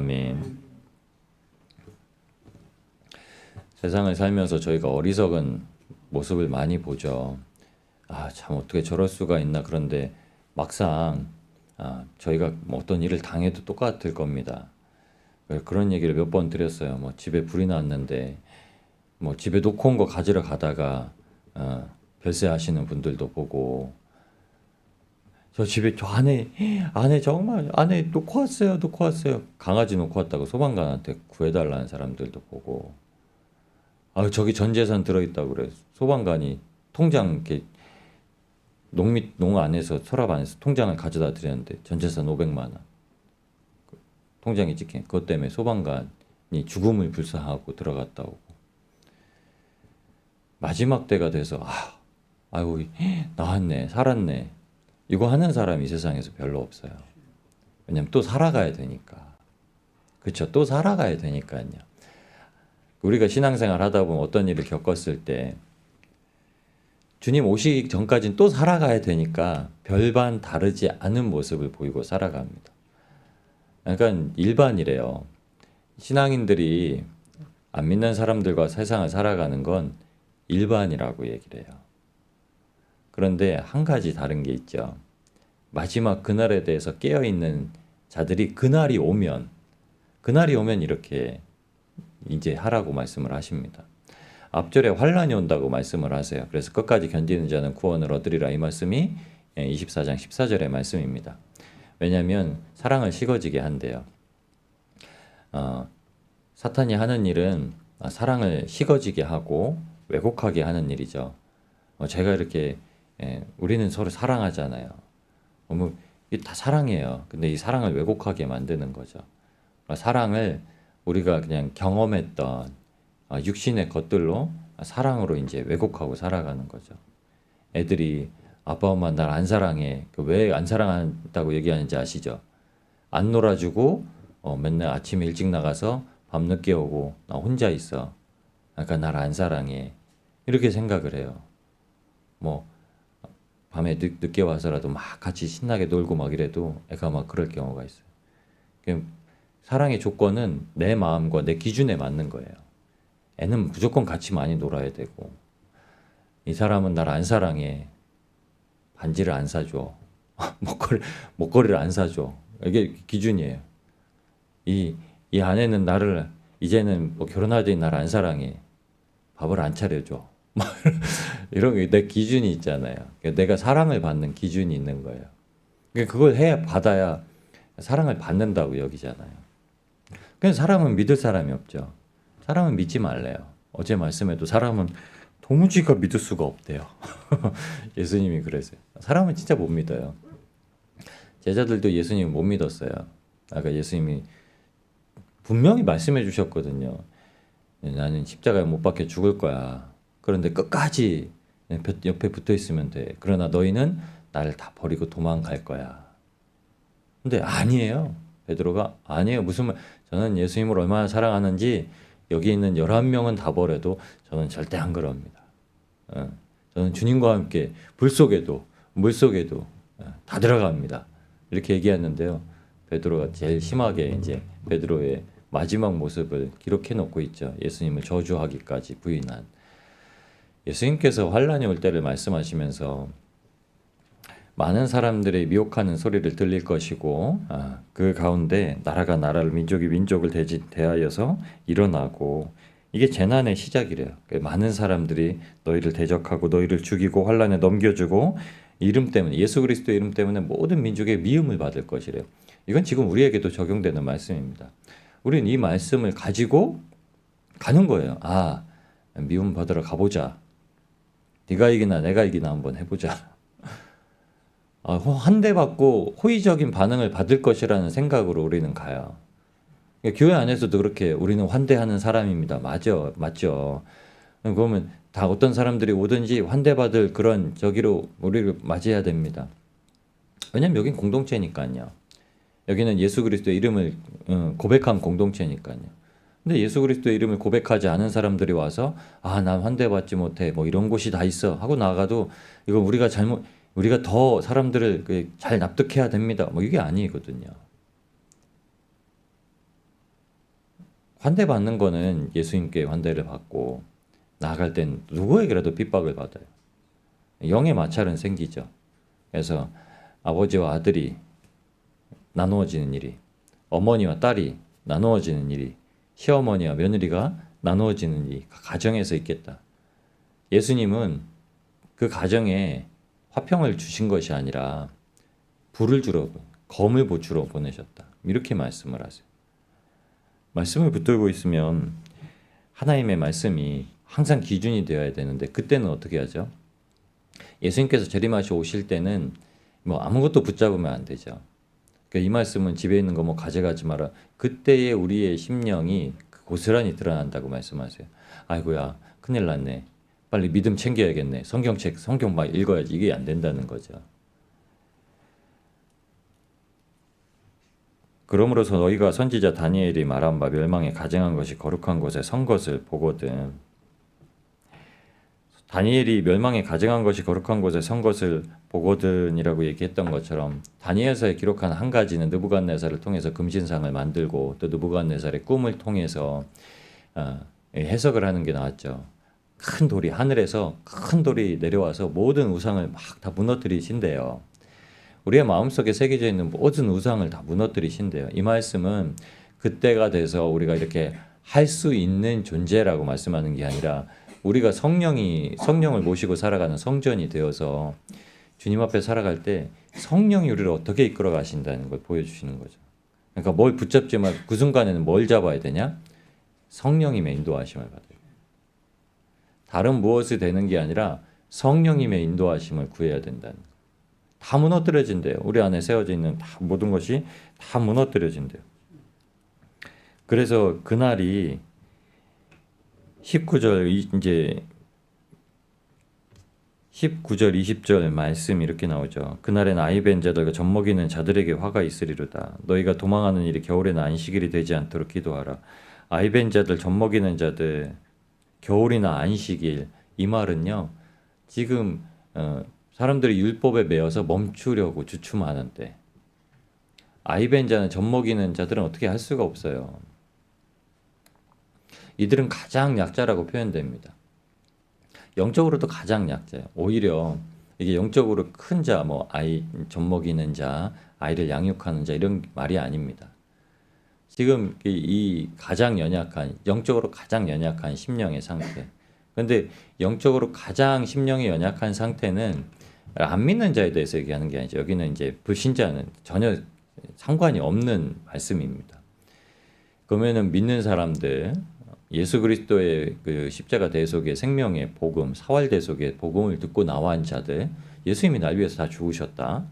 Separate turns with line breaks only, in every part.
아멘. 세상을 살면서 저희가 어리석은 모습을 많이 보죠. 참 어떻게 저럴 수가 있나. 그런데 막상 저희가 뭐 어떤 일을 당해도 똑같을 겁니다. 그런 얘기를 몇 번 드렸어요. 뭐 집에 불이 났는데 뭐 집에 놓고 온 거 가지러 가다가 별세하시는 분들도 보고, 저 집에 저 안에 정말 안에 놓고 왔어요. 강아지 놓고 왔다고 소방관한테 구해달라는 사람들도 보고, 저기 전 재산 들어있다고 그래. 소방관이 통장 이렇게 농 안에서 서랍 안에서 통장을 가져다 드렸는데 전 재산 500만 원 통장에 찍힌 그것 때문에 소방관이 죽음을 불사하고 들어갔다 오고, 마지막 때가 돼서 아이고 나왔네 살았네 이거 하는 사람이 세상에서 별로 없어요. 왜냐면 또 살아가야 되니까. 그렇죠. 또 살아가야 되니까요. 우리가 신앙생활 하다 보면 어떤 일을 겪었을 때 주님 오시기 전까지는 또 살아가야 되니까 별반 다르지 않은 모습을 보이고 살아갑니다. 그러니까 일반이래요. 신앙인들이 안 믿는 사람들과 세상을 살아가는 건 일반이라고 얘기를 해요. 그런데 한 가지 다른 게 있죠. 마지막 그날에 대해서 깨어있는 자들이 그날이 오면 이렇게 이제 하라고 말씀을 하십니다. 앞절에 환란이 온다고 말씀을 하세요. 그래서 끝까지 견디는 자는 구원을 얻으리라, 이 말씀이 24장 14절의 말씀입니다. 왜냐하면 사랑을 식어지게 한대요. 사탄이 하는 일은 사랑을 식어지게 하고 왜곡하게 하는 일이죠. 제가 이렇게 우리는 서로 사랑하잖아요. 이게 다 사랑이에요. 근데 이 사랑을 왜곡하게 만드는 거죠. 사랑을 우리가 그냥 경험했던 육신의 것들로 사랑으로 이제 왜곡하고 살아가는 거죠. 애들이 아빠 엄마 날 안 사랑해. 왜 안 사랑한다고 얘기하는지 아시죠? 안 놀아주고 맨날 아침에 일찍 나가서 밤 늦게 오고 나 혼자 있어. 그러니까 날 안 사랑해. 이렇게 생각을 해요. 뭐 밤에 늦게 와서라도 막 같이 신나게 놀고 막 이래도 애가 막 그럴 경우가 있어요. 사랑의 조건은 내 마음과 내 기준에 맞는 거예요. 애는 무조건 같이 많이 놀아야 되고, 이 사람은 날 안 사랑해. 반지를 안 사줘. 목걸이를 안 사줘. 이게 기준이에요. 이 아내는 나를 이제는 뭐 결혼하더니 나를 안 사랑해. 밥을 안 차려줘. 이런 게 내 기준이 있잖아요. 내가 사랑을 받는 기준이 있는 거예요. 그걸 받아야 사랑을 받는다고 여기잖아요. 그래서 사람은 믿을 사람이 없죠. 사람은 믿지 말래요. 어제 말씀에도 사람은 도무지가 믿을 수가 없대요. 예수님이 그랬어요. 사람은 진짜 못 믿어요. 제자들도 예수님을 못 믿었어요. 아까 예수님이 분명히 말씀해 주셨거든요. 나는 십자가에 못 박혀 죽을 거야. 그런데 끝까지 옆에 붙어 있으면 돼. 그러나 너희는 나를 다 버리고 도망갈 거야. 근데 아니에요. 베드로가 아니에요. 무슨 말? 저는 예수님을 얼마나 사랑하는지 여기 있는 11명은 다 버려도 저는 절대 안 그럽니다. 저는 주님과 함께 불 속에도 물 속에도 다 들어갑니다. 이렇게 얘기했는데요. 베드로가 제일 심하게 이제 베드로의 마지막 모습을 기록해 놓고 있죠. 예수님을 저주하기까지 부인한. 예수님께서 환란이 올 때를 말씀하시면서 많은 사람들이 미혹하는 소리를 들릴 것이고, 그 가운데 나라가 나라를 민족이 민족을 대하여서 일어나고, 이게 재난의 시작이래요. 많은 사람들이 너희를 대적하고 너희를 죽이고 환란에 넘겨주고 이름 때문에, 예수 그리스도의 이름 때문에 모든 민족의 미움을 받을 것이래요. 이건 지금 우리에게도 적용되는 말씀입니다. 우리는 이 말씀을 가지고 가는 거예요. 미움 받으러 가보자. 네가 이기나 내가 이기나 한번 해보자. 한 대 받고 호의적인 반응을 받을 것이라는 생각으로 우리는 가요. 교회 안에서도 그렇게 우리는 환대하는 사람입니다. 맞죠. 그러면 다 어떤 사람들이 오든지 환대받을 그런 저기로 우리를 맞이해야 됩니다. 왜냐면 여긴 공동체니까요. 여기는 예수 그리스도의 이름을 고백한 공동체니까요. 근데 예수 그리스도의 이름을 고백하지 않은 사람들이 와서 난 환대받지 못해 뭐 이런 곳이 다 있어 하고 나가도 이거 우리가 더 사람들을 잘 납득해야 됩니다. 뭐 이게 아니거든요. 환대받는 거는 예수님께 환대를 받고 나아갈 땐 누구에게라도 핍박을 받아요. 영의 마찰은 생기죠. 그래서 아버지와 아들이 나누어지는 일이, 어머니와 딸이 나누어지는 일이, 시어머니와 며느리가 나누어지는 일이 가정에서 있겠다. 예수님은 그 가정에 화평을 주신 것이 아니라 불을 주러, 검을 보추러 보내셨다. 이렇게 말씀을 하세요. 말씀을 붙들고 있으면 하나님의 말씀이 항상 기준이 되어야 되는데 그때는 어떻게 하죠? 예수님께서 재림하시 오실 때는 뭐 아무것도 붙잡으면 안 되죠. 그러니까 이 말씀은 집에 있는 거 뭐 가져가지 마라. 그때의 우리의 심령이 고스란히 드러난다고 말씀하세요. 아이고야, 큰일 났네. 빨리 믿음 챙겨야겠네. 성경책, 성경 막 읽어야지. 이게 안 된다는 거죠. 그러므로서 너희가 선지자 다니엘이 말한 바 멸망에 가증한 것이 거룩한 곳에 선 것을 보거든. 다니엘이 멸망에 가증한 것이 거룩한 곳에 선 것을 보거든이라고 얘기했던 것처럼 다니엘서에 기록한 한 가지는 느부갓네살을 통해서 금신상을 만들고 또 느부갓네살의 꿈을 통해서 해석을 하는 게 나왔죠. 큰 돌이 하늘에서 큰 돌이 내려와서 모든 우상을 막 다 무너뜨리신대요. 우리의 마음속에 새겨져 있는 모든 우상을 다 무너뜨리신대요. 이 말씀은 그때가 돼서 우리가 이렇게 할 수 있는 존재라고 말씀하는 게 아니라 우리가 성령을 모시고 살아가는 성전이 되어서 주님 앞에 살아갈 때 성령이 우리를 어떻게 이끌어 가신다는 걸 보여주시는 거죠. 그러니까 뭘 붙잡지 말고 그 순간에는 뭘 잡아야 되냐? 성령님의 인도하심을 받아야 돼요. 다른 무엇이 되는 게 아니라 성령님의 인도하심을 구해야 된다는 거예요. 다 무너뜨려진대요. 우리 안에 세워져 있는 모든 것이 다 무너뜨려진대요. 그래서 그날이 19절 20절 말씀 이렇게 나오죠. 그날엔 아이벤 자들과 젖먹이는 자들에게 화가 있으리로다. 너희가 도망하는 일이 겨울에는 안식일이 되지 않도록 기도하라. 아이벤 자들, 젖먹이는 자들, 겨울이나 안식일, 이 말은요. 지금 사람들이 율법에 매여서 멈추려고 주춤하는데 아이벤 자는 젖먹이는 자들은 어떻게 할 수가 없어요. 이들은 가장 약자라고 표현됩니다. 영적으로도 가장 약자예요. 오히려 이게 영적으로 큰 자, 뭐 아이 젖먹이는 자, 아이를 양육하는 자 이런 말이 아닙니다. 지금 이 가장 연약한, 영적으로 가장 연약한 심령의 상태. 그런데 영적으로 가장 심령이 연약한 상태는 안 믿는 자에 대해서 얘기하는 게 아니죠. 여기는 이제 불신자는 전혀 상관이 없는 말씀입니다. 그러면은 믿는 사람들, 예수 그리스도의 그 십자가 대속의 생명의 복음, 사활 대속의 복음을 듣고 나온 자들, 예수님이 날 위해서 다 죽으셨다.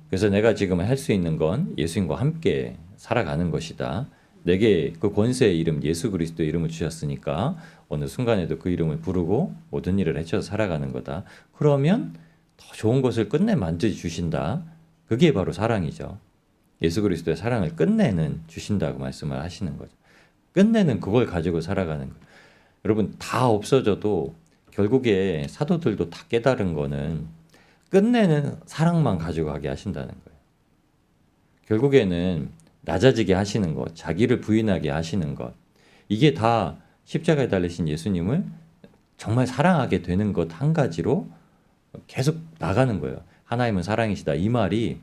그래서 내가 지금 할 수 있는 건 예수님과 함께 살아가는 것이다. 내게 그 권세의 이름, 예수 그리스도의 이름을 주셨으니까 어느 순간에도 그 이름을 부르고 모든 일을 헤쳐서 살아가는 거다. 그러면 더 좋은 것을 끝내 만들어 주신다. 그게 바로 사랑이죠. 예수 그리스도의 사랑을 끝내는 주신다고 말씀을 하시는 거죠. 끝내는 그걸 가지고 살아가는 거예요. 여러분 다 없어져도 결국에 사도들도 다 깨달은 거는 끝내는 사랑만 가지고 가게 하신다는 거예요. 결국에는 낮아지게 하시는 것, 자기를 부인하게 하시는 것, 이게 다 십자가에 달리신 예수님을 정말 사랑하게 되는 것 한 가지로 계속 나가는 거예요. 하나님은 사랑이시다. 이 말이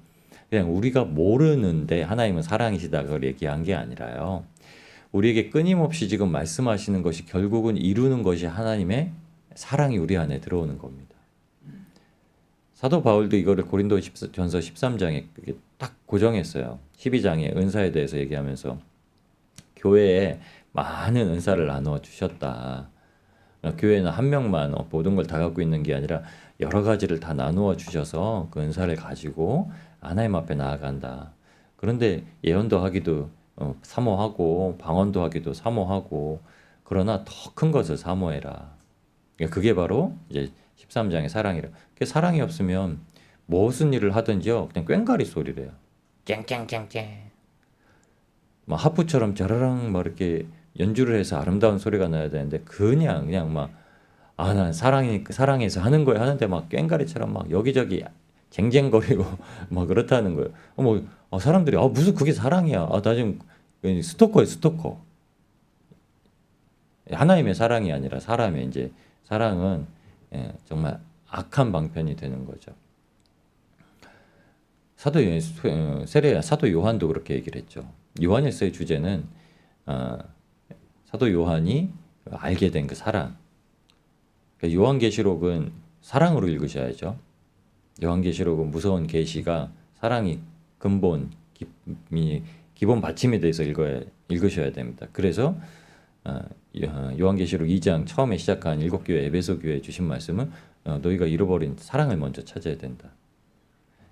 그냥 우리가 모르는데 하나님은 사랑이시다 그걸 얘기한 게 아니라요. 우리에게 끊임없이 지금 말씀하시는 것이 결국은 이루는 것이 하나님의 사랑이 우리 안에 들어오는 겁니다. 사도 바울도 이거를 고린도전서 13장에 딱 고정했어요. 12장에 은사에 대해서 얘기하면서 교회에 많은 은사를 나누어 주셨다. 교회는 한 명만 모든 걸 다 갖고 있는 게 아니라 여러 가지를 다 나누어 주셔서 그 은사를 가지고 하나님 앞에 나아간다. 그런데 예언도 하기도 사모하고 방언도 하기도 사모하고 그러나 더 큰 것을 사모해라. 그게 바로 이제 13장의 사랑이라. 그 사랑이 없으면 무슨 일을 하든지요 그냥 꽹과리 소리래요. 쨍쨍쨍쨍. 막 하프처럼 자라랑 막 이렇게 연주를 해서 아름다운 소리가 나야 되는데 그냥 막 난 사랑해서 하는 거야 하는데 막 꽹과리처럼 막 여기저기 쟁쟁거리고 막 그렇다는 거예요. 사람들이 무슨 그게 사랑이야. 나 지금 스토커야 스토커. 하나님의 사랑이 아니라 사람의 이제 사랑은 정말 악한 방편이 되는 거죠. 사도 요한도 그렇게 얘기를 했죠. 요한일서의 주제는 사도 요한이 알게 된 그 사랑. 그러니까 요한계시록은 사랑으로 읽으셔야죠. 요한계시록은 무서운 계시가 사랑이 근본, 기본 받침에 대해서 읽으셔야 됩니다. 그래서 요한계시록 2장 처음에 시작한 7교회 에베소 교회에 주신 말씀은 너희가 잃어버린 사랑을 먼저 찾아야 된다.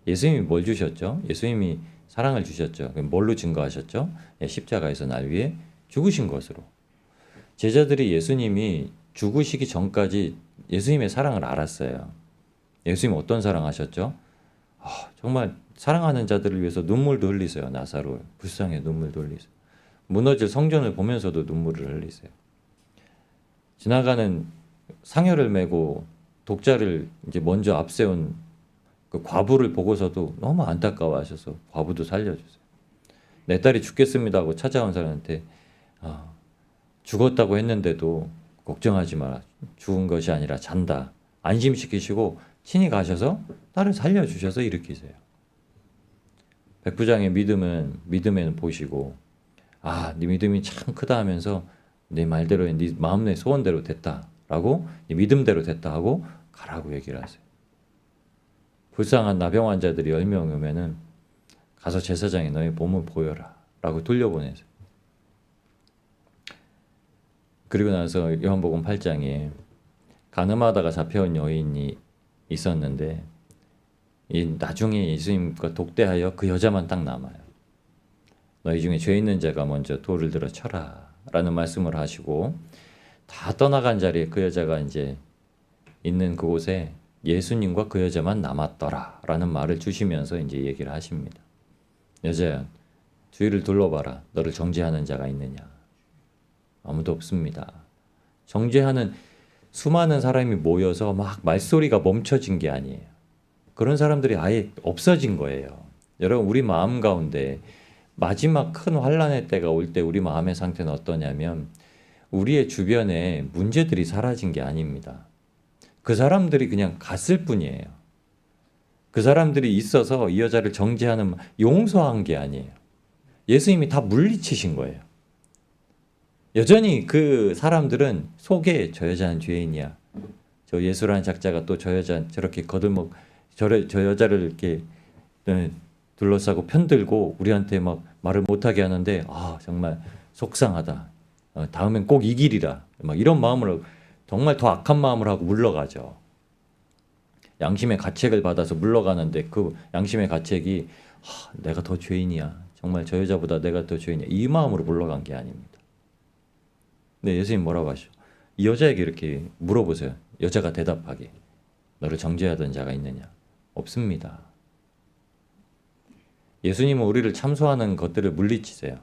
예수님이 뭘 주셨죠? 예수님이 사랑을 주셨죠. 뭘로 증거하셨죠? 십자가에서 날 위해 죽으신 것으로. 제자들이 예수님이 죽으시기 전까지 예수님의 사랑을 알았어요. 예수님 어떤 사랑하셨죠? 정말 사랑하는 자들을 위해서 눈물도 흘리세요. 나사로 불쌍해 눈물도 흘리세요. 무너질 성전을 보면서도 눈물을 흘리세요. 지나가는 상여를 메고 독자를 이제 먼저 앞세운 그 과부를 보고서도 너무 안타까워하셔서 과부도 살려주세요. 내 딸이 죽겠습니다 하고 찾아온 사람한테 죽었다고 했는데도 걱정하지 마라. 죽은 것이 아니라 잔다. 안심시키시고 친히 가셔서 딸을 살려주셔서 일으키세요. 백부장의 믿음에는 보시고 네 믿음이 참 크다 하면서 네 말대로 네 마음 내 소원대로 됐다라고 네 믿음대로 됐다 하고 가라고 얘기를 하세요. 불쌍한 나병 환자들이 10명 오면은 가서 제사장에 너희 몸을 보여라 라고 돌려보내세요. 그리고 나서 요한복음 8장에 가늠하다가 잡혀온 여인이 있었는데 나중에 예수님과 독대하여 그 여자만 딱 남아요. 너희 중에 죄 있는 자가 먼저 돌을 들어 쳐라 라는 말씀을 하시고 다 떠나간 자리에 그 여자가 이제 있는 그곳에 예수님과 그 여자만 남았더라 라는 말을 주시면서 이제 얘기를 하십니다. 여자야, 주위를 둘러봐라. 너를 정죄하는 자가 있느냐? 아무도 없습니다. 정죄하는 수많은 사람이 모여서 막 말소리가 멈춰진 게 아니에요. 그런 사람들이 아예 없어진 거예요. 여러분, 우리 마음 가운데 마지막 큰 환난의 때가 올 때 우리 마음의 상태는 어떠냐면 우리의 주변에 문제들이 사라진 게 아닙니다. 그 사람들이 그냥 갔을 뿐이에요. 그 사람들이 있어서 이 여자를 정죄하는 용서한 게 아니에요. 예수님이 다 물리치신 거예요. 여전히 그 사람들은 속에 저 여자는 죄인이야. 저 예수라는 작자가 또 저 여자 저렇게 저 여자를 이렇게 둘러싸고 편들고 우리한테 막 말을 못하게 하는데 정말 속상하다. 다음엔 꼭 이기리라. 막 이런 마음으로 정말 더 악한 마음을 하고 물러가죠. 양심의 가책을 받아서 물러가는데 그 양심의 가책이 내가 더 죄인이야. 정말 저 여자보다 내가 더 죄인이야. 이 마음으로 물러간 게 아닙니다. 근데 예수님 뭐라고 하시죠? 이 여자에게 이렇게 물어보세요. 여자가 대답하게. 너를 정죄하던 자가 있느냐? 없습니다. 예수님은 우리를 참소하는 것들을 물리치세요.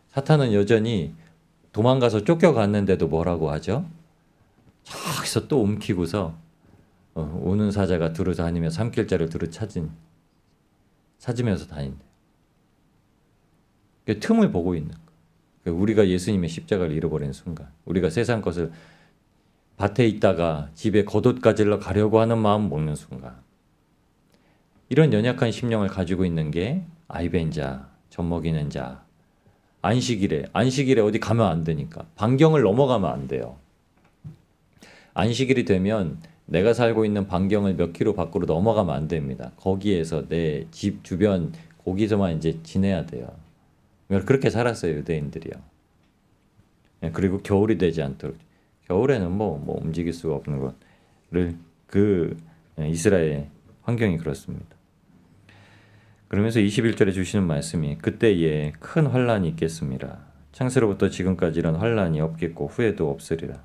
사탄은 여전히 도망가서 쫓겨갔는데도 뭐라고 하죠? 저기서 또 움키고서 우는 사자가 두루 다니며 삼킬자를 두루 찾으면서 다닌대. 그 틈을 보고 있는 거예요. 우리가 예수님의 십자가를 잃어버리는 순간, 우리가 세상 것을 밭에 있다가 집에 겉옷 가지러 가려고 하는 마음 먹는 순간, 이런 연약한 심령을 가지고 있는 게 아이벤 자, 젖먹이는 자, 안식일에 어디 가면 안 되니까 반경을 넘어가면 안 돼요. 안식일이 되면 내가 살고 있는 반경을 몇 킬로 밖으로 넘어가면 안 됩니다. 거기에서 내 집 주변 거기서만 이제 지내야 돼요. 그렇게 살았어요, 유대인들이요. 그리고 겨울이 되지 않도록. 겨울에는 뭐 움직일 수가 없는 것을 이스라엘 환경이 그렇습니다. 그러면서 21절에 주시는 말씀이 그때에 큰 환란이 있겠습니다. 창세로부터 지금까지 이런 환란이 없겠고 후에도 없으리라.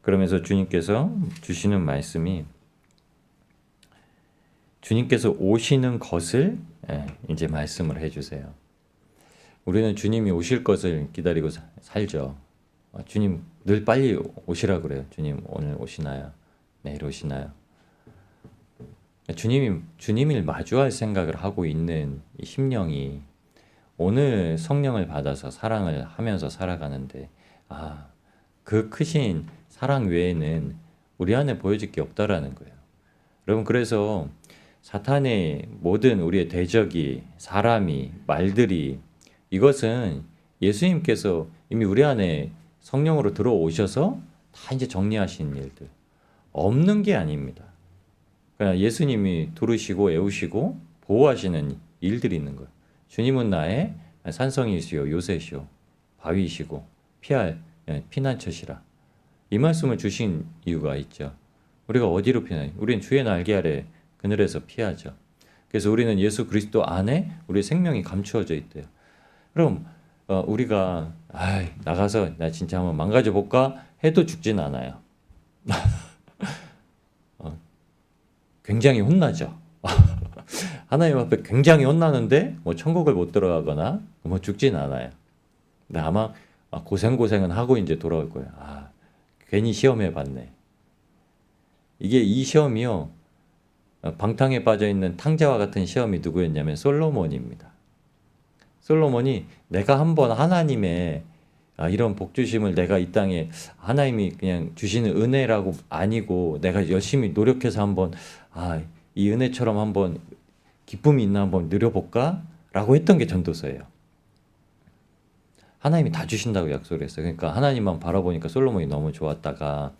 그러면서 주님께서 주시는 말씀이 주님께서 오시는 것을 이제 말씀을 해주세요. 우리는 주님이 오실 것을 기다리고 살죠. 주님 늘 빨리 오시라 그래요. 주님 오늘 오시나요? 내일 오시나요? 주님을 마주할 생각을 하고 있는 이 심령이 오늘 성령을 받아서 사랑을 하면서 살아가는데 그 크신 사랑 외에는 우리 안에 보여질 게 없다라는 거예요. 여러분 그래서 사탄의 모든 우리의 대적이 사람이 말들이 이것은 예수님께서 이미 우리 안에 성령으로 들어오셔서 다 이제 정리하신 일들 없는 게 아닙니다. 그냥 예수님이 두르시고 애우시고 보호하시는 일들이 있는 거예요. 주님은 나의 산성이시요 요새시요 바위시고 피할 피난처시라. 이 말씀을 주신 이유가 있죠. 우리가 어디로 피나요? 우리는 주의 날개 아래 그늘에서 피하죠. 그래서 우리는 예수 그리스도 안에 우리의 생명이 감추어져 있대요. 그럼 우리가 나가서 나 진짜 한번 망가져 볼까 해도 죽진 않아요. 굉장히 혼나죠. 하나님 앞에 굉장히 혼나는데 뭐 천국을 못 들어가거나 뭐 죽진 않아요. 근데 아마 고생은 하고 이제 돌아올 거예요. 괜히 시험해 봤네. 이게 이 시험이요. 방탕에 빠져 있는 탕자와 같은 시험이 누구였냐면 솔로몬입니다. 솔로몬이 내가 한번 하나님의 이런 복주심을 내가 이 땅에 하나님이 그냥 주시는 은혜라고 아니고 내가 열심히 노력해서 한번 이 은혜처럼 한번 기쁨이 있나 한번 누려볼까? 라고 했던 게 전도서예요. 하나님이 다 주신다고 약속을 했어요. 그러니까 하나님만 바라보니까 솔로몬이 너무 좋았다가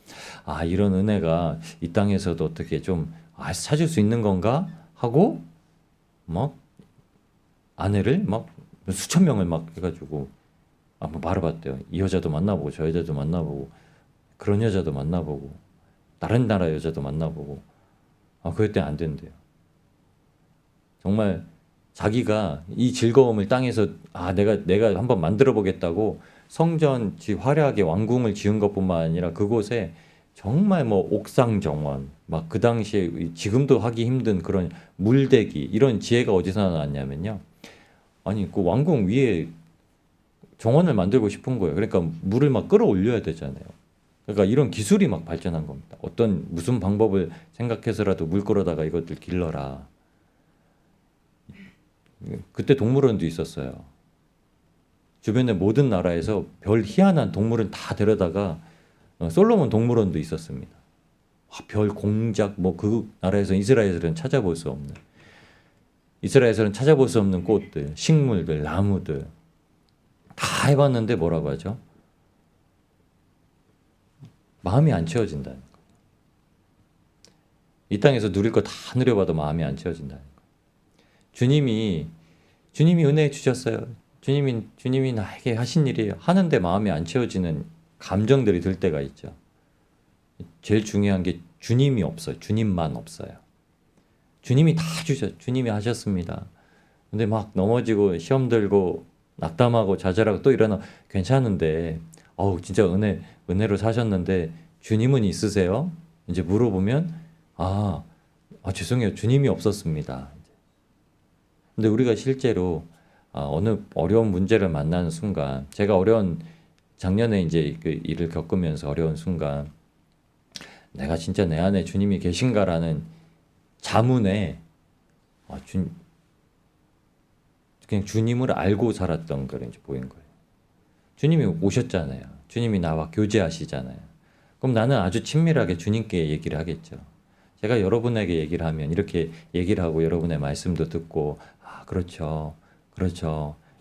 이런 은혜가 이 땅에서도 어떻게 좀 찾을 수 있는 건가? 하고 막 아내를 막 수천 명을 막 해가지고 한번 바라봤대요. 이 여자도 만나보고 저 여자도 만나보고 그런 여자도 만나보고 다른 나라 여자도 만나보고 그럴 때 안 된대요. 정말 자기가 이 즐거움을 땅에서 내가 한번 만들어 보겠다고 성전 화려하게 왕궁을 지은 것뿐만 아니라 그곳에 정말 뭐 옥상 정원 막 그 당시에 지금도 하기 힘든 그런 물대기 이런 지혜가 어디서 나왔냐면요. 그 왕궁 위에 정원을 만들고 싶은 거예요. 그러니까 물을 막 끌어올려야 되잖아요. 그러니까 이런 기술이 막 발전한 겁니다. 무슨 방법을 생각해서라도 물 끌어다가 이것들 길러라. 그때 동물원도 있었어요. 주변의 모든 나라에서 별 희한한 동물은 다 데려다가 솔로몬 동물원도 있었습니다. 별 공작 그 나라에서 이스라엘에서는 찾아볼 수 없는 꽃들, 식물들, 나무들 다 해봤는데 뭐라고 하죠? 마음이 안 채워진다는 거예요. 이 땅에서 누릴 거 다 누려봐도 마음이 안 채워진다는 거예요. 주님이 은혜 주셨어요. 주님이 나에게 하신 일이에요. 하는데 마음이 안 채워지는 감정들이 들 때가 있죠. 제일 중요한 게 주님이 없어요. 주님만 없어요. 주님이 다 주님이 하셨습니다. 근데 막 넘어지고 시험 들고 낙담하고 좌절하고 또 일어나 괜찮은데 진짜 은혜로 사셨는데 주님은 있으세요? 이제 물어보면 죄송해요. 주님이 없었습니다. 근데 우리가 실제로 어느 어려운 문제를 만나는 순간 제가 작년에 이제 그 일을 겪으면서 어려운 순간 내가 진짜 내 안에 주님이 계신가라는 자문에 그냥 주님을 알고 살았던 걸 이제 보인 거예요. 주님이 오셨잖아요. 주님이 나와 교제하시잖아요. 그럼 나는 아주 친밀하게 주님께 얘기를 하겠죠. 제가 여러분에게 얘기를 하면 이렇게 얘기를 하고 여러분의 말씀도 듣고 그렇죠.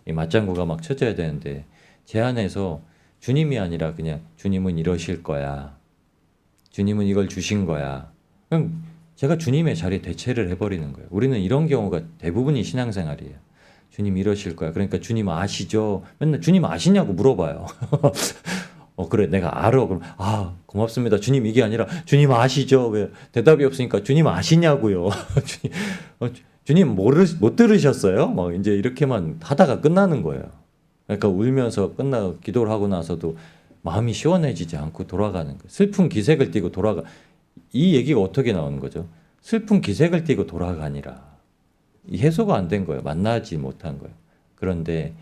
이 맞장구가 막 쳐져야 되는데 제 안에서 주님이 아니라 그냥 주님은 이러실 거야. 주님은 이걸 주신 거야. 그럼 제가 주님의 자리에 대체를 해버리는 거예요. 우리는 이런 경우가 대부분이 신앙생활이에요. 주님 이러실 거야. 그러니까 주님 아시죠? 맨날 주님 아시냐고 물어봐요. 그래 내가 알아. 그럼 고맙습니다. 주님 이게 아니라 주님 아시죠? 왜 대답이 없으니까 주님 아시냐고요. 주님 못 들으셨어요? 이제 이렇게만 하다가 끝나는 거예요. 그러니까 울면서 기도를 하고 나서도 마음이 시원해지지 않고 돌아가는 거예요. 슬픈 기색을 띠고 이 얘기가 어떻게 나오는 거죠? 슬픈 기색을 띠고 돌아가니라. 해소가 안 된 거예요. 만나지 못한 거예요. 그런데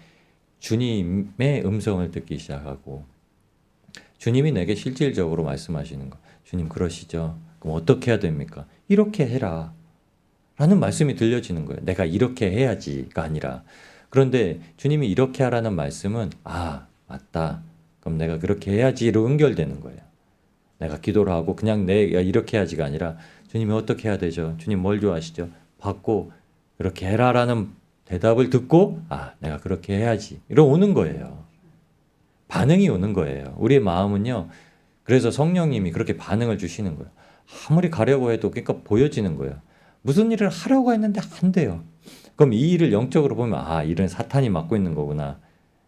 주님의 음성을 듣기 시작하고 주님이 내게 실질적으로 말씀하시는 거. 주님 그러시죠? 그럼 어떻게 해야 됩니까? 이렇게 해라. 라는 말씀이 들려지는 거예요. 내가 이렇게 해야지가 아니라 그런데 주님이 이렇게 하라는 말씀은 아, 맞다. 그럼 내가 그렇게 해야지로 연결되는 거예요. 내가 기도를 하고 그냥 내가 이렇게 해야지가 아니라 주님이 어떻게 해야 되죠? 주님 뭘 좋아하시죠? 받고 그렇게 해라라는 대답을 듣고 아, 내가 그렇게 해야지. 이러 오는 거예요. 반응이 오는 거예요. 우리의 마음은요. 그래서 성령님이 그렇게 반응을 주시는 거예요. 아무리 가려고 해도 그러니까 보여지는 거예요. 무슨 일을 하려고 했는데 안 돼요. 그럼 이 일을 영적으로 보면 아, 일은 사탄이 맡고 있는 거구나.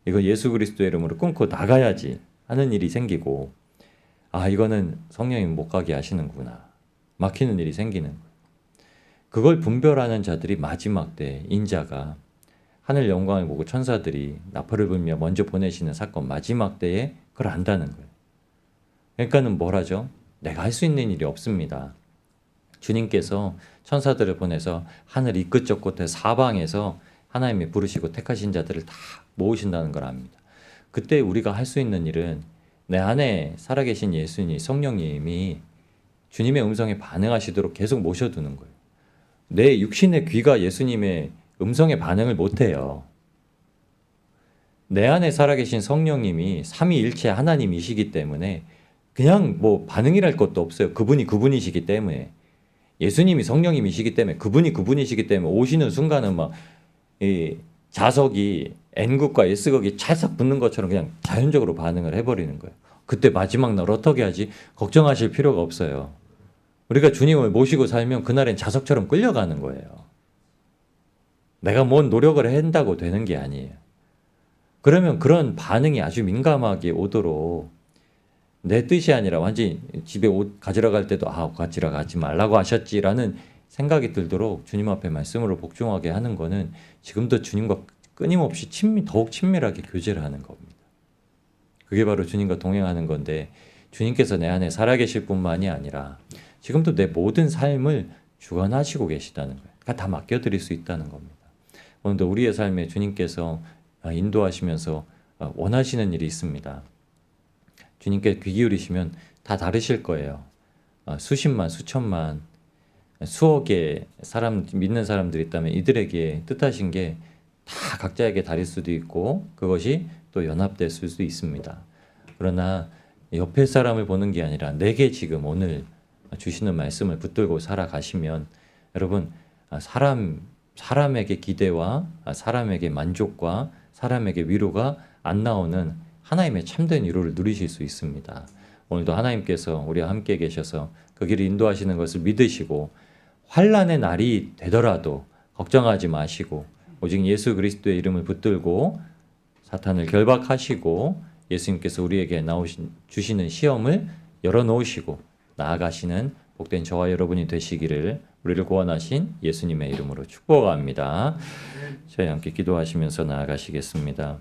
이거 예수 그리스도의 이름으로 끊고 나가야지 하는 일이 생기고 아, 이거는 성령님 못 가게 하시는구나. 막히는 일이 생기는 거예요. 그걸 분별하는 자들이 마지막 때 인자가 하늘 영광을 보고 천사들이 나팔을 불며 먼저 보내시는 사건 마지막 때에 그걸 안다는 거예요. 그러니까는 뭘 하죠? 내가 할 수 있는 일이 없습니다. 주님께서 천사들을 보내서 하늘 이 끝 저 끝에 사방에서 하나님이 부르시고 택하신 자들을 다 모으신다는 걸 압니다. 그때 우리가 할 수 있는 일은 내 안에 살아계신 예수님, 성령님이 주님의 음성에 반응하시도록 계속 모셔두는 거예요. 내 육신의 귀가 예수님의 음성에 반응을 못해요. 내 안에 살아계신 성령님이 삼위일체 하나님이시기 때문에 그냥 뭐 반응이랄 것도 없어요. 그분이 그분이시기 때문에. 예수님이 성령님이시기 때문에 그분이 그분이시기 때문에 오시는 순간은 막 이 자석이 N극과 S극이 찰싹 붙는 것처럼 그냥 자연적으로 반응을 해버리는 거예요. 그때 마지막 날 어떻게 하지? 걱정하실 필요가 없어요. 우리가 주님을 모시고 살면 그날엔 자석처럼 끌려가는 거예요. 내가 뭔 노력을 한다고 되는 게 아니에요. 그러면 그런 반응이 아주 민감하게 오도록 내 뜻이 아니라 완전히 집에 옷 가지러 갈 때도 아, 옷 가지러 가지 말라고 하셨지라는 생각이 들도록 주님 앞에 말씀으로 복종하게 하는 거는 지금도 주님과 끊임없이 더욱 친밀하게 교제를 하는 겁니다. 그게 바로 주님과 동행하는 건데 주님께서 내 안에 살아계실 뿐만이 아니라 지금도 내 모든 삶을 주관하시고 계시다는 거예요. 그러니까 다 맡겨드릴 수 있다는 겁니다. 오늘도 우리의 삶에 주님께서 인도하시면서 원하시는 일이 있습니다. 주님께 귀 기울이시면 다 다르실 거예요. 수십만, 수천만, 수억의 사람, 믿는 사람들이 있다면 이들에게 뜻하신 게 다 각자에게 다를 수도 있고 그것이 또 연합됐을 수도 있습니다. 그러나 옆에 사람을 보는 게 아니라 내게 지금 오늘 주시는 말씀을 붙들고 살아가시면 여러분 사람에게 기대와 사람에게 만족과 사람에게 위로가 안 나오는 하나님의 참된 위로를 누리실 수 있습니다. 오늘도 하나님께서 우리와 함께 계셔서 그 길을 인도하시는 것을 믿으시고 환난의 날이 되더라도 걱정하지 마시고 오직 예수 그리스도의 이름을 붙들고 사탄을 결박하시고 예수님께서 우리에게 주시는 시험을 열어놓으시고 나아가시는 복된 저와 여러분이 되시기를 우리를 구원하신 예수님의 이름으로 축복합니다. 저희 함께 기도하시면서 나아가시겠습니다.